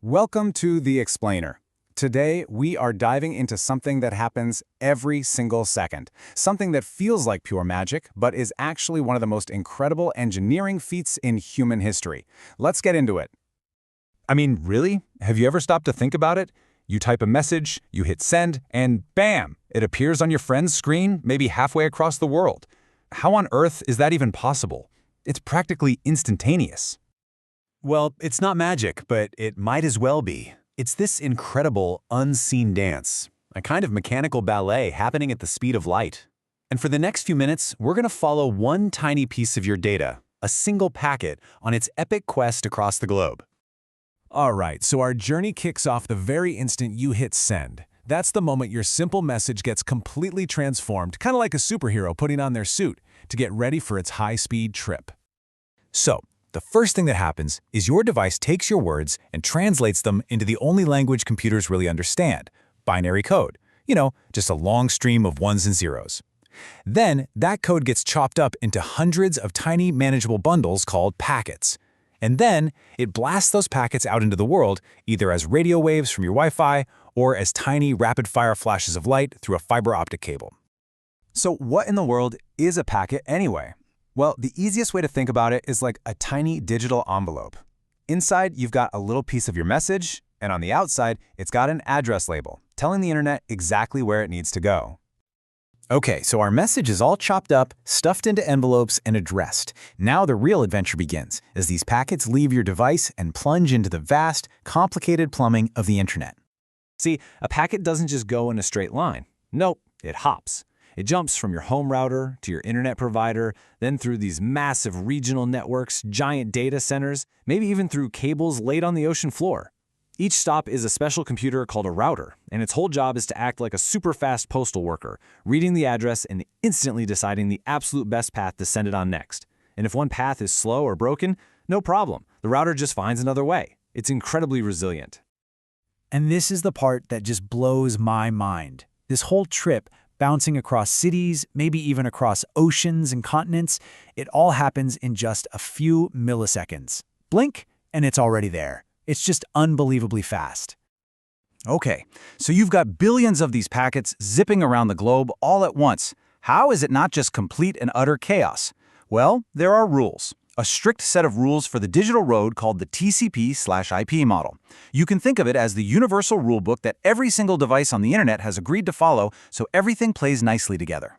Welcome to The Explainer. Today, we are diving into something that happens every single second. Something that feels like pure magic, but is actually one of the most incredible engineering feats in human history. Let's get into it. I mean, really? Have you ever stopped to think about it? You type a message, you hit send, and bam! It appears on your friend's screen, maybe halfway across the world. How on earth is that even possible? It's practically instantaneous. Well, it's not magic, but it might as well be. It's this incredible, unseen dance, a kind of mechanical ballet happening at the speed of light. And for the next few minutes, we're going to follow one tiny piece of your data, a single packet, on its epic quest across the globe. All right, so our journey kicks off the very instant you hit send. That's the moment your simple message gets completely transformed, kind of like a superhero putting on their suit, to get ready for its high-speed trip. So, the first thing that happens is your device takes your words and translates them into the only language computers really understand, binary code. Just a long stream of ones and zeros. Then, that code gets chopped up into hundreds of tiny manageable bundles called packets. And then, it blasts those packets out into the world, either as radio waves from your Wi-Fi or as tiny rapid-fire flashes of light through a fiber optic cable. So what in the world is a packet anyway? Well, the easiest way to think about it is like a tiny digital envelope. Inside, you've got a little piece of your message, and on the outside, it's got an address label, telling the internet exactly where it needs to go. Okay, so our message is all chopped up, stuffed into envelopes, and addressed. Now the real adventure begins, as these packets leave your device and plunge into the vast, complicated plumbing of the internet. See, a packet doesn't just go in a straight line. Nope, it hops. It jumps from your home router to your internet provider, then through these massive regional networks, giant data centers, maybe even through cables laid on the ocean floor. Each stop is a special computer called a router, and its whole job is to act like a super-fast postal worker, reading the address and instantly deciding the absolute best path to send it on next. And if one path is slow or broken, no problem. The router just finds another way. It's incredibly resilient. And this is the part that just blows my mind. This whole trip, bouncing across cities, maybe even across oceans and continents, it all happens in just a few milliseconds. Blink, and it's already there. It's just unbelievably fast. Okay, so you've got billions of these packets zipping around the globe all at once. How is it not just complete and utter chaos? Well, there are rules. A strict set of rules for the digital road called the TCP/IP model. You can think of it as the universal rulebook that every single device on the internet has agreed to follow, so everything plays nicely together.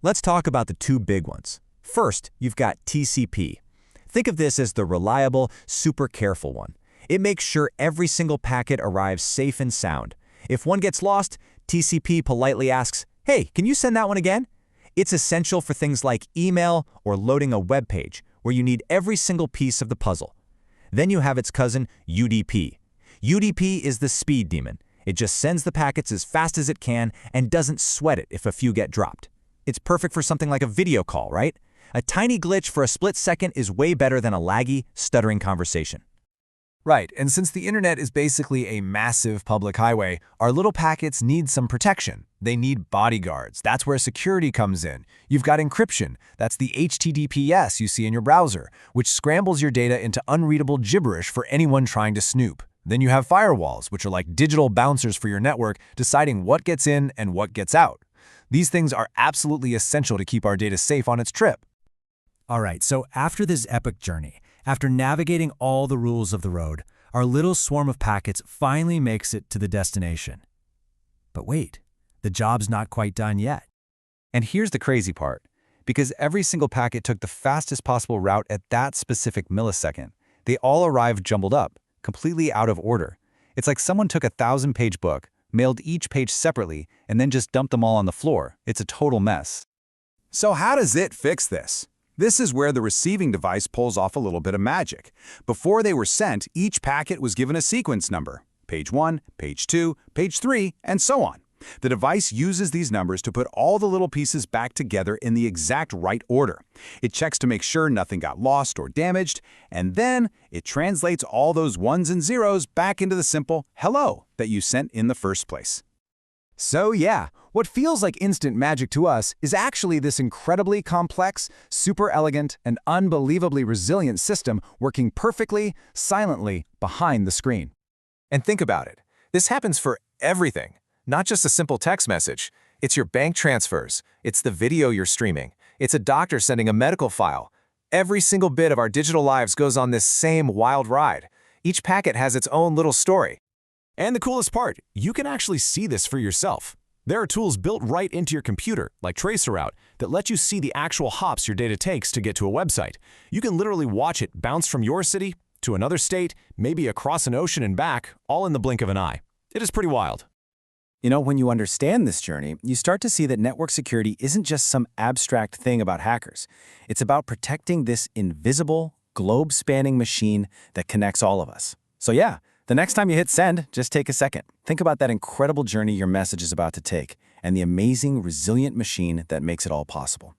Let's talk about the two big ones. First, you've got TCP. Think of this as the reliable, super careful one. It makes sure every single packet arrives safe and sound. If one gets lost, TCP politely asks, "Hey, can you send that one again?" It's essential for things like email or loading a web page, where you need every single piece of the puzzle. Then you have its cousin, UDP. UDP is the speed demon. It just sends the packets as fast as it can and doesn't sweat it if a few get dropped. It's perfect for something like a video call, right? A tiny glitch for a split second is way better than a laggy, stuttering conversation. Right, and since the internet is basically a massive public highway, our little packets need some protection. They need bodyguards. That's where security comes in. You've got encryption. That's the HTTPS you see in your browser, which scrambles your data into unreadable gibberish for anyone trying to snoop. Then you have firewalls, which are like digital bouncers for your network, deciding what gets in and what gets out. These things are absolutely essential to keep our data safe on its trip. All right, so after this epic journey, after navigating all the rules of the road, our little swarm of packets finally makes it to the destination. But wait, the job's not quite done yet. And here's the crazy part. Because every single packet took the fastest possible route at that specific millisecond, they all arrived jumbled up, completely out of order. It's like someone took a 1,000-page book, mailed each page separately, and then just dumped them all on the floor. It's a total mess. So how does it fix this? This is where the receiving device pulls off a little bit of magic. Before they were sent, each packet was given a sequence number, page 1, page 2, page 3, and so on. The device uses these numbers to put all the little pieces back together in the exact right order. It checks to make sure nothing got lost or damaged, and then it translates all those ones and zeros back into the simple hello that you sent in the first place. So yeah, what feels like instant magic to us is actually this incredibly complex, super elegant, and unbelievably resilient system working perfectly, silently, behind the screen. And think about it. This happens for everything, not just a simple text message. It's your bank transfers. It's the video you're streaming. It's a doctor sending a medical file. Every single bit of our digital lives goes on this same wild ride. Each packet has its own little story. And the coolest part, you can actually see this for yourself. There are tools built right into your computer, like TracerRoute, that let you see the actual hops your data takes to get to a website. You can literally watch it bounce from your city to another state, maybe across an ocean and back, all in the blink of an eye. It is pretty wild. You know, when you understand this journey, you start to see that network security isn't just some abstract thing about hackers. It's about protecting this invisible, globe-spanning machine that connects all of us. So yeah, the next time you hit send, just take a second. Think about that incredible journey your message is about to take and the amazing, resilient machine that makes it all possible.